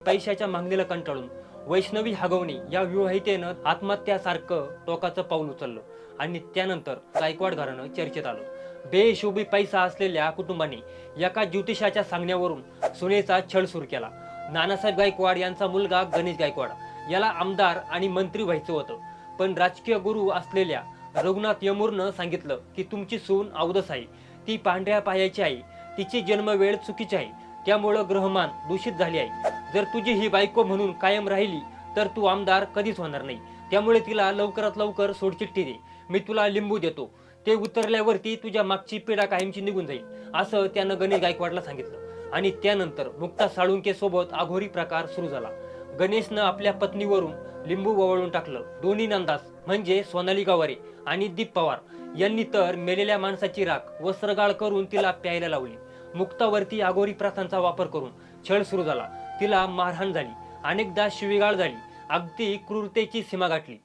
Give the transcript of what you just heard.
पैशाच्या मागणीला कंटाळून वैष्णवी हगवणे या विवाहितेनं आत्महत्यासारखं टोकाचं पाऊल उचललं आणि त्यानंतर गायकवाड घराणं चर्चेत आलं। बेहिशोबी पैसा असलेल्या कुटुंबाने एका ज्योतिषाच्या सांगण्यावरून सुनेचा छळ सुरू केला। नानासाहेब गायकवाड यांचा मुलगा गणेश गायकवाड याला आमदार आणि मंत्री व्हायचं होतं, पण राजकीय गुरु असलेल्या रघुनाथ यमूरनं सांगितलं की तुमची सून अवदस आहे, ती पांढऱ्या पायाची आहे, तिची जन्मवेळ चुकीची आहे, त्यामुळं ग्रहमान दूषित झाली आहे। जर तुझी ही बायको म्हणून कायम राहिली तर तू आमदार कधीच होणार नाही, त्यामुळे तिला लवकरात लवकर सोडचिठ्ठी दे, मी तुला लिंबू देतो, ते उतरल्यावरती तुझ्या मागची पिढा कायमची निघून जाईल, असं त्यानं गणेश गायकवाडला सांगितलं। आणि त्यानंतर मुक्ता साळुंके सोबत अघोरी प्रकार सुरू झाला। गणेशनं आपल्या पत्नीवरून लिंबू वळवून टाकलं। दोन्ही नंदास म्हणजे सोनाली गावरे आणि दीप पवार यांनी तर मेलेल्या माणसाची राख वस्त्रगाळ करून तिला प्यायला लावली। मुक्तावरती अघोरी प्रथांचा वापर करून छळ सुरू झाला, तिला मारहाण झाली, अनेकदा शिवीगाळ झाली, अगदी क्रूरतेची सीमा गाठली।